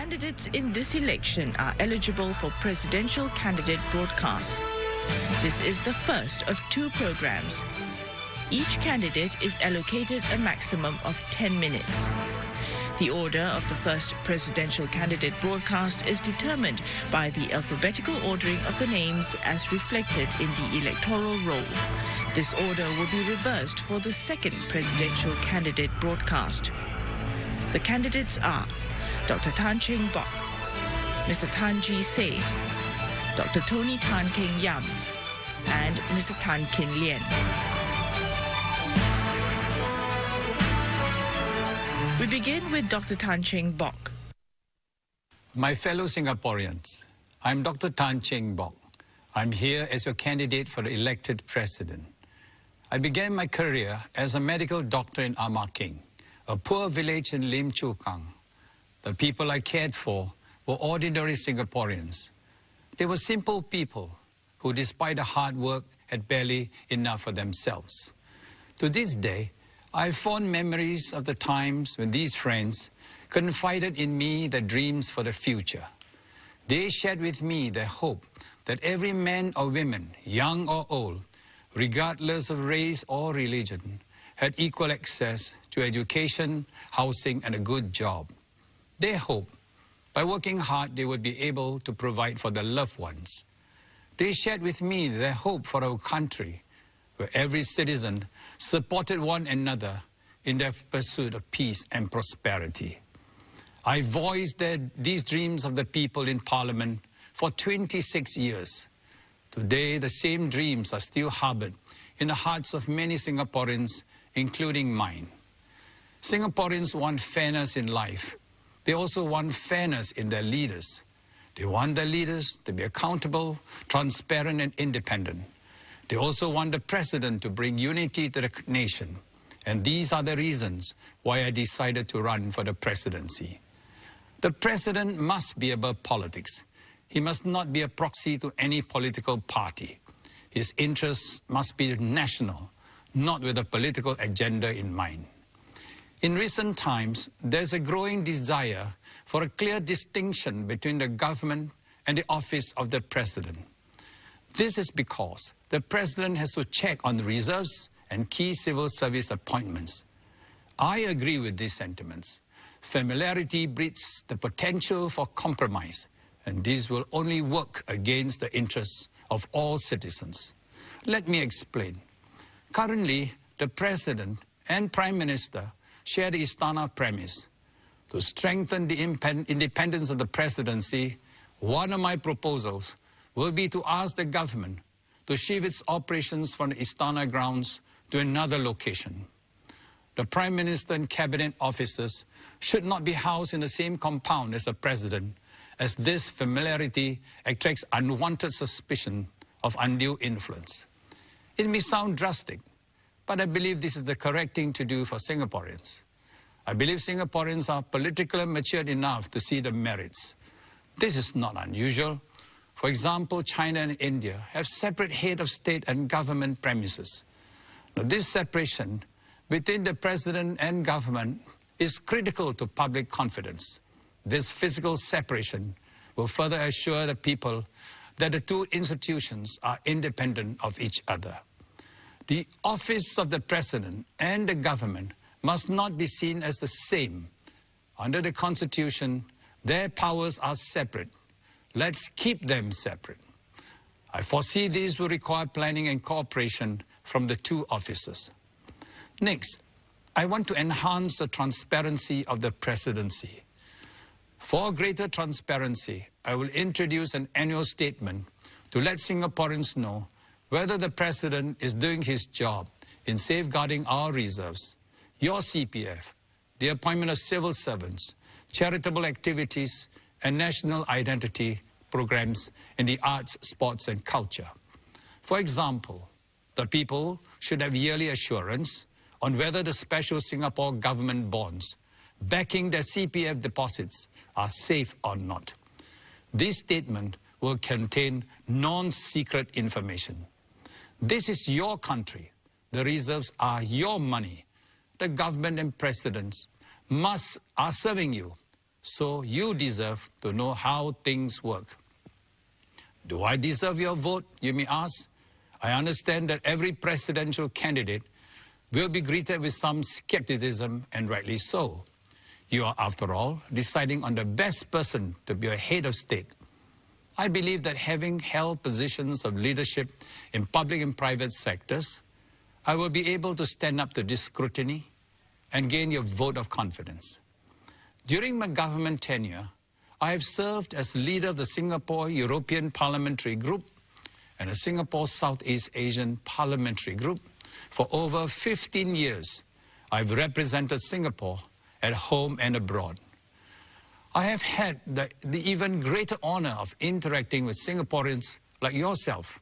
Candidates in this election are eligible for presidential candidate broadcasts. This is the first of 2 programs. Each candidate is allocated a maximum of 10 minutes. The order of the first presidential candidate broadcast is determined by the alphabetical ordering of the names as reflected in the electoral roll. This order will be reversed for the second presidential candidate broadcast. The candidates are Dr. Tan Cheng Bock, Mr. Tan Ji Se, Dr. Tony Tan Keng Yam, and Mr. Tan Kin Lian. We begin with Dr. Tan Cheng Bock. My fellow Singaporeans, I'm Dr. Tan Cheng Bock. I'm here as your candidate for the elected president. I began my career as a medical doctor in Ama King, a poor village in Lim Chu Kang. The people I cared for were ordinary Singaporeans. They were simple people who, despite the hard work, had barely enough for themselves. To this day, I have fond memories of the times when these friends confided in me their dreams for the future. They shared with me their hope that every man or woman, young or old, regardless of race or religion, had equal access to education, housing, and a good job. They hoped, by working hard, they would be able to provide for their loved ones. They shared with me their hope for our country, where every citizen supported one another in their pursuit of peace and prosperity. I voiced these dreams of the people in Parliament for 26 years. Today, the same dreams are still harbored in the hearts of many Singaporeans, including mine. Singaporeans want fairness in life. They also want fairness in their leaders. They want their leaders to be accountable, transparent, and independent. They also want the president to bring unity to the nation. And these are the reasons why I decided to run for the presidency. The president must be above politics. He must not be a proxy to any political party. His interests must be national, not with a political agenda in mind. In recent times, there's a growing desire for a clear distinction between the government and the office of the president. This is because the president has to check on the reserves and key civil service appointments. I agree with these sentiments. Familiarity breeds the potential for compromise, and this will only work against the interests of all citizens. Let me explain. Currently, the president and prime minister share the Istana premise. To strengthen the independence of the presidency, one of my proposals will be to ask the government to shift its operations from the Istana grounds to another location. The Prime Minister and Cabinet officers should not be housed in the same compound as the President, as this familiarity attracts unwanted suspicion of undue influence. It may sound drastic, but I believe this is the correct thing to do for Singaporeans. I believe Singaporeans are politically matured enough to see the merits. This is not unusual. For example, China and India have separate head of state and government premises. Now, this separation between the president and government is critical to public confidence. This physical separation will further assure the people that the two institutions are independent of each other. The office of the president and the government must not be seen as the same. Under the Constitution, their powers are separate. Let's keep them separate. I foresee these will require planning and cooperation from the two offices. Next, I want to enhance the transparency of the presidency. For greater transparency, I will introduce an annual statement to let Singaporeans know whether the president is doing his job in safeguarding our reserves, your CPF, the appointment of civil servants, charitable activities, and national identity programs in the arts, sports, and culture. For example, the people should have yearly assurance on whether the special Singapore government bonds backing their CPF deposits are safe or not. This statement will contain non-secret information. This is your country. The reserves are your money. The government and presidents are serving you. so you deserve to know how things work. Do I deserve your vote, you may ask? I understand that every presidential candidate will be greeted with some skepticism, and rightly so. You are, after all, deciding on the best person to be a head of state. I believe that having held positions of leadership in public and private sectors, I will be able to stand up to this scrutiny and gain your vote of confidence. During my government tenure, I have served as leader of the Singapore European Parliamentary Group and the Singapore Southeast Asian Parliamentary Group. For over 15 years, I've represented Singapore at home and abroad. I have had the even greater honor of interacting with Singaporeans like yourself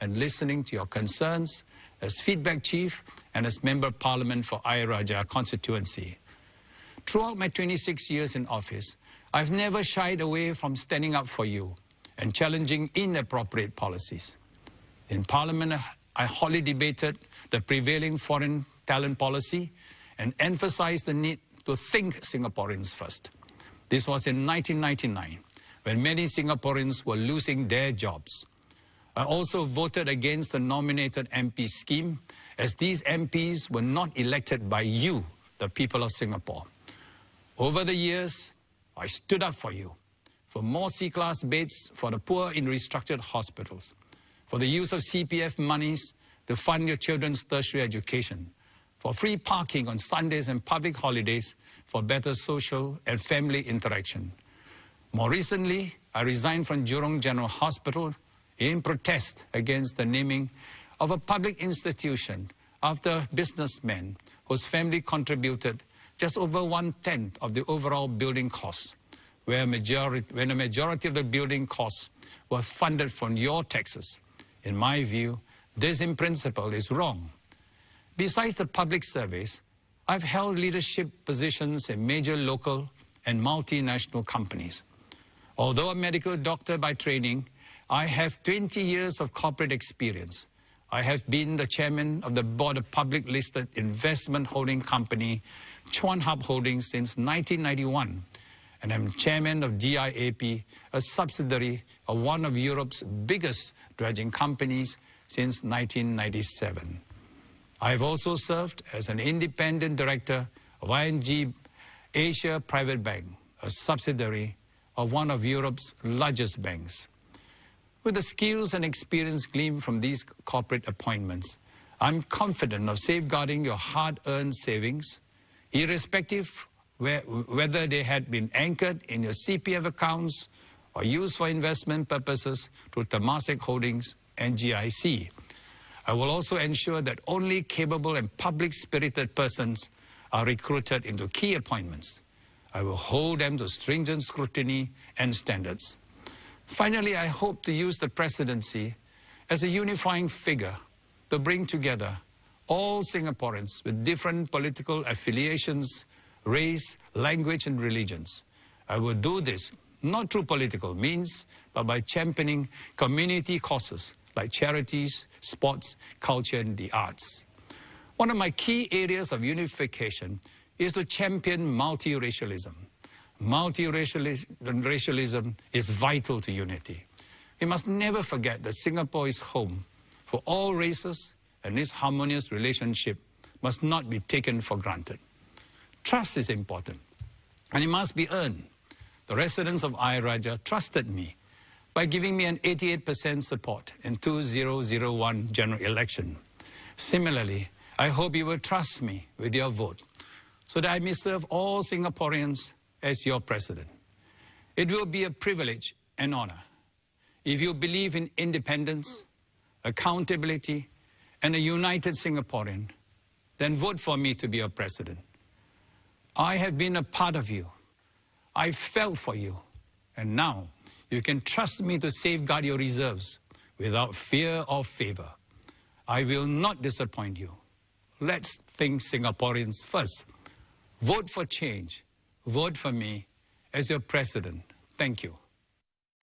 and listening to your concerns as feedback chief and as member of parliament for Ayer Rajah constituency. Throughout my 26 years in office, I've never shied away from standing up for you and challenging inappropriate policies. In Parliament, I hotly debated the prevailing foreign talent policy and emphasized the need to think Singaporeans first. This was in 1999, when many Singaporeans were losing their jobs. I also voted against the nominated MP scheme, as these MPs were not elected by you, the people of Singapore. Over the years, I stood up for you, for more C-class beds for the poor in restructured hospitals, for the use of CPF monies to fund your children's tertiary education, for free parking on Sundays and public holidays, for better social and family interaction. More recently, I resigned from Jurong General Hospital in protest against the naming of a public institution after a businessman whose family contributed just over 1/10 of the overall building costs, when a majority of the building costs were funded from your taxes. In my view, this in principle is wrong. Besides the public service, I've held leadership positions in major local and multinational companies. Although a medical doctor by training, I have 20 years of corporate experience. I have been the chairman of the board of public listed investment holding company, Chuan Hub Holdings, since 1991. And I'm chairman of DIAP, a subsidiary of one of Europe's biggest dredging companies, since 1997. I've also served as an independent director of ING Asia Private Bank, a subsidiary of one of Europe's largest banks. With the skills and experience gleaned from these corporate appointments, I'm confident of safeguarding your hard-earned savings, irrespective whether they had been anchored in your CPF accounts or used for investment purposes through Temasek Holdings and GIC. I will also ensure that only capable and public-spirited persons are recruited into key appointments. I will hold them to stringent scrutiny and standards. Finally, I hope to use the presidency as a unifying figure to bring together all Singaporeans with different political affiliations, race, language, and religions. I will do this not through political means, but by championing community causes like charities, sports, culture, and the arts. One of my key areas of unification is to champion multiracialism. Multiracialism is vital to unity. We must never forget that Singapore is home for all races, and this harmonious relationship must not be taken for granted. Trust is important, and it must be earned. The residents of Ayer Rajah trusted me by giving me an 88% support in 2001 general election. Similarly, I hope you will trust me with your vote so that I may serve all Singaporeans as your president. It will be a privilege and honor. If you believe in independence, accountability, and a united Singaporean, then vote for me to be your president. I have been a part of you. I felt for you. And now you can trust me to safeguard your reserves without fear or favor. I will not disappoint you. Let's think Singaporeans first. Vote for change. Vote for me as your president. Thank you.